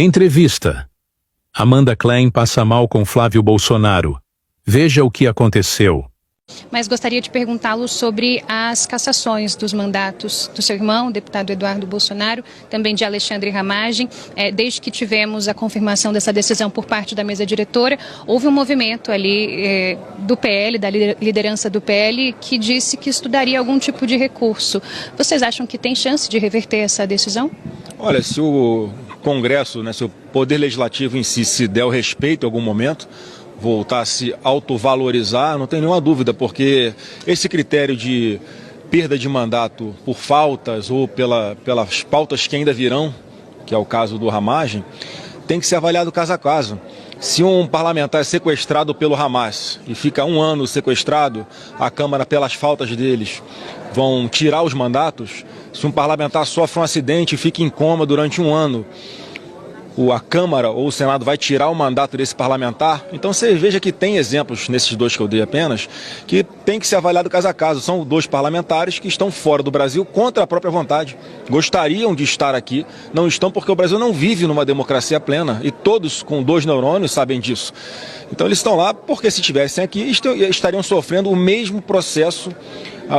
Entrevista. Amanda Klein passa mal com Flávio Bolsonaro. Veja o que aconteceu. Mas gostaria de perguntá-lo sobre as cassações dos mandatos do seu irmão, o deputado Eduardo Bolsonaro, também de Alexandre Ramagem. Desde que tivemos a confirmação dessa decisão por parte da mesa diretora, houve um movimento ali do PL, da liderança do PL, que disse que estudaria algum tipo de recurso. Vocês acham que tem chance de reverter essa decisão? Olha, se o Congresso, se o Poder Legislativo em si se der o respeito em algum momento, voltar a se autovalorizar, não tem nenhuma dúvida, porque esse critério de perda de mandato por faltas ou pelas pautas que ainda virão, que é o caso do Ramagem, tem que ser avaliado caso a caso. Se um parlamentar é sequestrado pelo Hamas e fica 1 ano sequestrado, a Câmara, pelas faltas deles, vão tirar os mandatos. Se um parlamentar sofre um acidente e fica em coma durante 1 ano, a Câmara ou o Senado vai tirar o mandato desse parlamentar. Então você veja que tem exemplos, nesses 2 que eu dei apenas, que tem que ser avaliado caso a caso. São 2 parlamentares que estão fora do Brasil contra a própria vontade. Gostariam de estar aqui, não estão porque o Brasil não vive numa democracia plena. E todos com 2 neurônios sabem disso. Então eles estão lá porque se estivessem aqui estariam sofrendo o mesmo processo,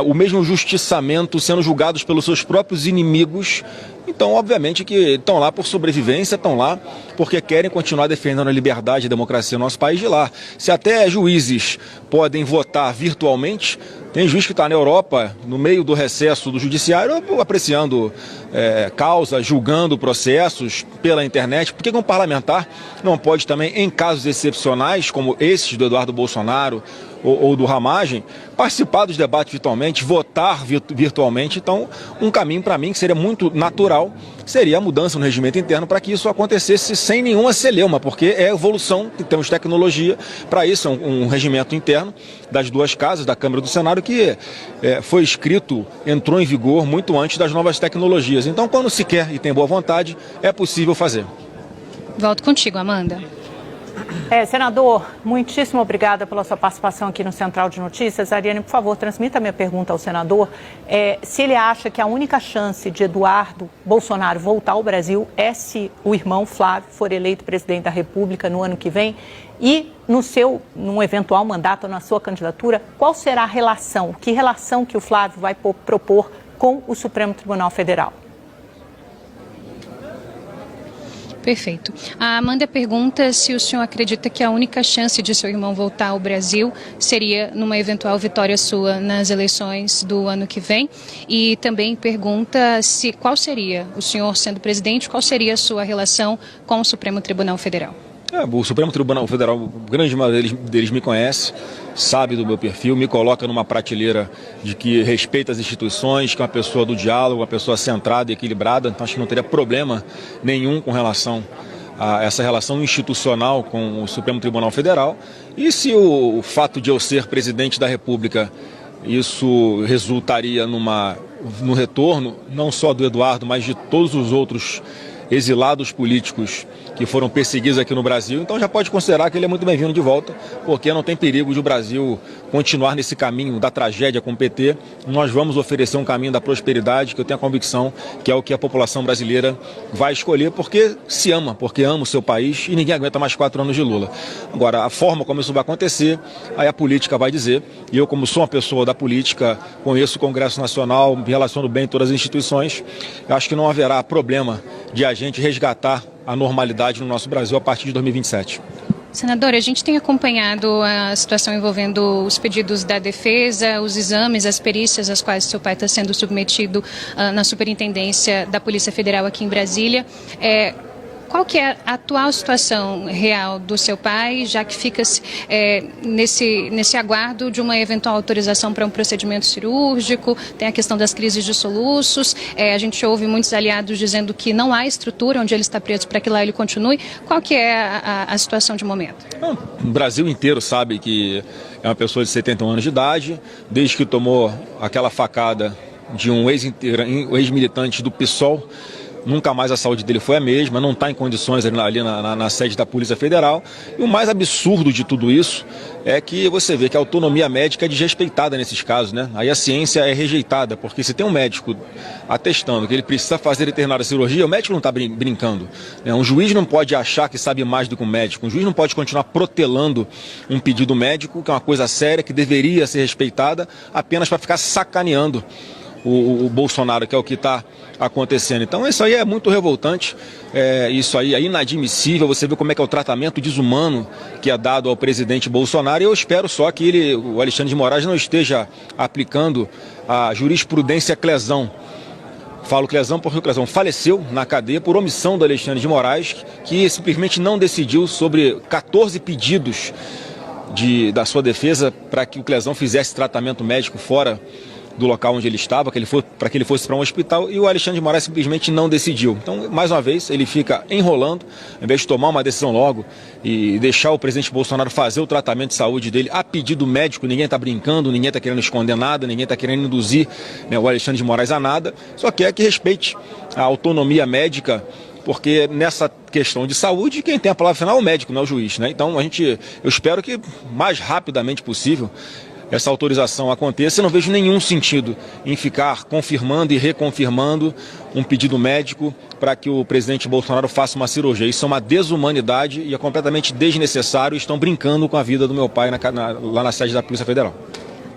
o mesmo justiçamento, sendo julgados pelos seus próprios inimigos. Então, obviamente que estão lá por sobrevivência, estão lá porque querem continuar defendendo a liberdade e a democracia no nosso país de lá. Se até juízes podem votar virtualmente, tem juiz que está na Europa, no meio do recesso do judiciário, apreciando causas, julgando processos pela internet. Por que um parlamentar não pode também, em casos excepcionais, como esses do Eduardo Bolsonaro ou do Ramagem, participar dos debates virtualmente, votar virtualmente? Então, um caminho para mim que seria muito natural seria a mudança no regimento interno para que isso acontecesse sem nenhuma celeuma, porque é evolução, temos tecnologia para isso, é um regimento interno das 2 casas, da Câmara e do Senado, que foi escrito, entrou em vigor muito antes das novas tecnologias. Então, quando se quer e tem boa vontade, é possível fazer. Volto contigo, Amanda. Senador, muitíssimo obrigada pela sua participação aqui no Central de Notícias. Ariane, por favor, transmita a minha pergunta ao senador. Se ele acha que a única chance de Eduardo Bolsonaro voltar ao Brasil é se o irmão Flávio for eleito presidente da República no ano que vem e num eventual mandato na sua candidatura, qual será a relação, que relação que o Flávio vai propor com o Supremo Tribunal Federal? Perfeito. A Amanda pergunta se o senhor acredita que a única chance de seu irmão voltar ao Brasil seria numa eventual vitória sua nas eleições do ano que vem. E também pergunta qual seria, o senhor sendo presidente, qual seria a sua relação com o Supremo Tribunal Federal? O Supremo Tribunal Federal, a grande maioria deles me conhece, sabe do meu perfil, me coloca numa prateleira de que respeita as instituições, que é uma pessoa do diálogo, uma pessoa centrada e equilibrada. Então acho que não teria problema nenhum com relação a essa relação institucional com o Supremo Tribunal Federal. E se o fato de eu ser presidente da República, isso resultaria no retorno, não só do Eduardo, mas de todos os outros exilados políticos que foram perseguidos aqui no Brasil, então já pode considerar que ele é muito bem-vindo de volta, porque não tem perigo de o Brasil continuar nesse caminho da tragédia com o PT. Nós vamos oferecer um caminho da prosperidade, que eu tenho a convicção que é o que a população brasileira vai escolher, porque se ama, porque ama o seu país e ninguém aguenta mais 4 anos de Lula. Agora, a forma como isso vai acontecer, aí a política vai dizer, e eu, como sou uma pessoa da política, conheço o Congresso Nacional, me relaciono bem em todas as instituições, eu acho que não haverá problema de a gente resgatar a normalidade no nosso Brasil a partir de 2027. Senadora, a gente tem acompanhado a situação envolvendo os pedidos da defesa, os exames, as perícias às quais seu pai está sendo submetido na Superintendência da Polícia Federal aqui em Brasília. Qual que é a atual situação real do seu pai, já que fica nesse aguardo de uma eventual autorização para um procedimento cirúrgico, tem a questão das crises de soluços, a gente ouve muitos aliados dizendo que não há estrutura onde ele está preso para que lá ele continue. Qual que é a situação de momento? O Brasil inteiro sabe que é uma pessoa de 71 anos de idade, desde que tomou aquela facada de um ex-militante do PSOL, nunca mais a saúde dele foi a mesma, não está em condições ali na sede da Polícia Federal. E o mais absurdo de tudo isso é que você vê que a autonomia médica é desrespeitada nesses casos, né? Aí a ciência é rejeitada, porque se tem um médico atestando que ele precisa fazer determinada cirurgia, o médico não está brincando, né? Um juiz não pode achar que sabe mais do que um médico, um juiz não pode continuar protelando um pedido médico, que é uma coisa séria, que deveria ser respeitada, apenas para ficar sacaneando o Bolsonaro, que é o que está acontecendo. Então isso aí é muito revoltante, isso aí é inadmissível. Você vê como é que é o tratamento desumano que é dado ao presidente Bolsonaro, e eu espero só que o Alexandre de Moraes não esteja aplicando a jurisprudência Clesão. Falo Clesão porque o Clesão faleceu na cadeia por omissão do Alexandre de Moraes, que simplesmente não decidiu sobre 14 pedidos da sua defesa para que o Clesão fizesse tratamento médico fora do local onde ele estava, para que ele fosse para um hospital, e o Alexandre de Moraes simplesmente não decidiu. Então, mais uma vez, ele fica enrolando, ao invés de tomar uma decisão logo e deixar o presidente Bolsonaro fazer o tratamento de saúde dele a pedido médico. Ninguém está brincando, ninguém está querendo esconder nada, ninguém está querendo induzir, né, o Alexandre de Moraes a nada, só quer que respeite a autonomia médica, porque nessa questão de saúde, quem tem a palavra final é o médico, não é o juiz, né? Então, eu espero que mais rapidamente possível essa autorização aconteça. Eu não vejo nenhum sentido em ficar confirmando e reconfirmando um pedido médico para que o presidente Bolsonaro faça uma cirurgia. Isso é uma desumanidade e é completamente desnecessário. Estão brincando com a vida do meu pai lá na sede da Polícia Federal.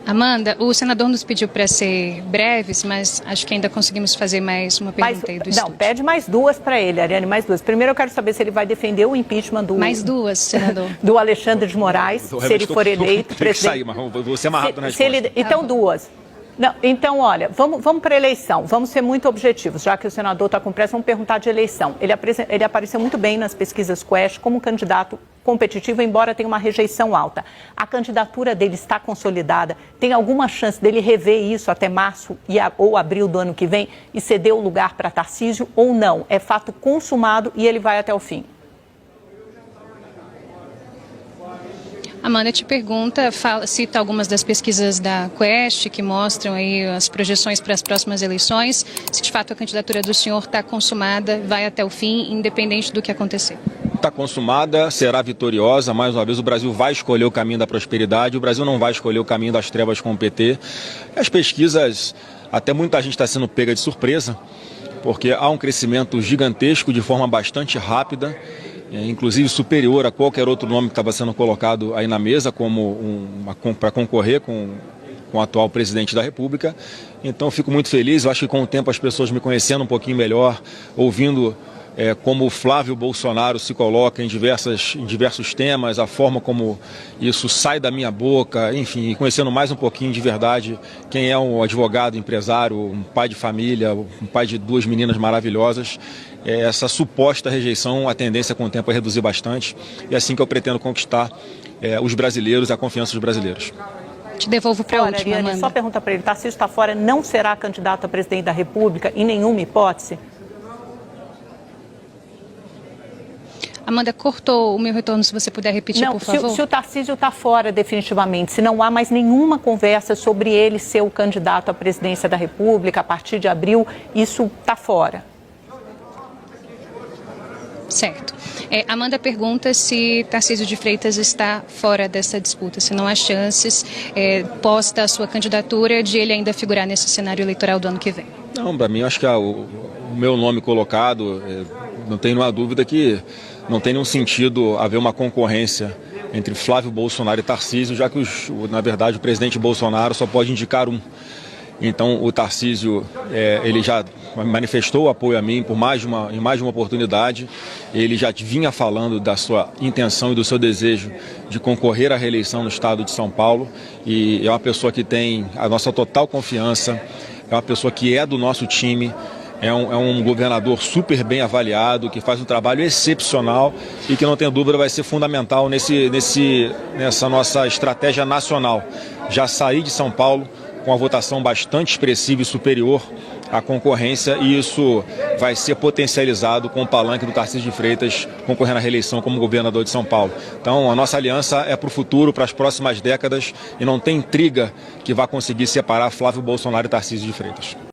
Amanda, o senador nos pediu para ser breves, mas acho que ainda conseguimos fazer mais uma pergunta aí do estúdio. Não, pede mais duas para ele, Ariane, mais duas. Primeiro eu quero saber se ele vai defender o impeachment Mais duas, senador. do Alexandre de Moraes, se ele for eleito presidente. Sair, mas vou ser mais rápido na resposta. Então, duas. Não, então, olha, vamos para a eleição, vamos ser muito objetivos, já que o senador está com pressa, vamos perguntar de eleição. Ele apareceu muito bem nas pesquisas Quest como candidato competitivo, embora tenha uma rejeição alta. A candidatura dele está consolidada? Tem alguma chance dele rever isso até março ou abril do ano que vem e ceder o lugar para Tarcísio ou não? É fato consumado e ele vai até o fim? Amanda te pergunta, cita algumas das pesquisas da Quest que mostram aí as projeções para as próximas eleições, se de fato a candidatura do senhor está consumada, vai até o fim, independente do que acontecer. Está consumada, será vitoriosa. Mais uma vez, o Brasil vai escolher o caminho da prosperidade, o Brasil não vai escolher o caminho das trevas com o PT. As pesquisas, até muita gente está sendo pega de surpresa, porque há um crescimento gigantesco de forma bastante rápida, inclusive superior a qualquer outro nome que estava sendo colocado aí na mesa para concorrer com o atual presidente da República. Então, fico muito feliz. Eu acho que com o tempo as pessoas me conhecendo um pouquinho melhor, ouvindo como o Flávio Bolsonaro se coloca em diversos temas, a forma como isso sai da minha boca, enfim, e conhecendo mais um pouquinho de verdade quem é um advogado, empresário, um pai de família, um pai de duas meninas maravilhosas. Essa suposta rejeição, a tendência com o tempo é reduzir bastante, e é assim que eu pretendo conquistar os brasileiros, a confiança dos brasileiros. Te devolvo para a última, Ariane, Amanda. só pergunta para ele, Tarcísio está fora, não será candidato a presidente da República em nenhuma hipótese? Amanda, cortou o meu retorno, se você puder repetir, por favor. Se o Tarcísio está fora definitivamente, se não há mais nenhuma conversa sobre ele ser o candidato à presidência da República a partir de abril, isso está fora. Certo. Amanda pergunta se Tarcísio de Freitas está fora dessa disputa, se não há chances, posta a sua candidatura, de ele ainda figurar nesse cenário eleitoral do ano que vem. Não, para mim, acho que o meu nome colocado, não tenho nenhuma dúvida que não tem nenhum sentido haver uma concorrência entre Flávio Bolsonaro e Tarcísio, já que, na verdade, o presidente Bolsonaro só pode indicar um. Então, o Tarcísio, ele já manifestou apoio a mim em mais de uma oportunidade. Ele já vinha falando da sua intenção e do seu desejo de concorrer à reeleição no estado de São Paulo. E é uma pessoa que tem a nossa total confiança, é uma pessoa que é do nosso time. É um governador super bem avaliado, que faz um trabalho excepcional e que, não tenho dúvida, vai ser fundamental nessa nossa estratégia nacional. Já saí de São Paulo com uma votação bastante expressiva e superior à concorrência, e isso vai ser potencializado com o palanque do Tarcísio de Freitas concorrendo à reeleição como governador de São Paulo. Então, a nossa aliança é para o futuro, para as próximas décadas, e não tem intriga que vá conseguir separar Flávio Bolsonaro e Tarcísio de Freitas.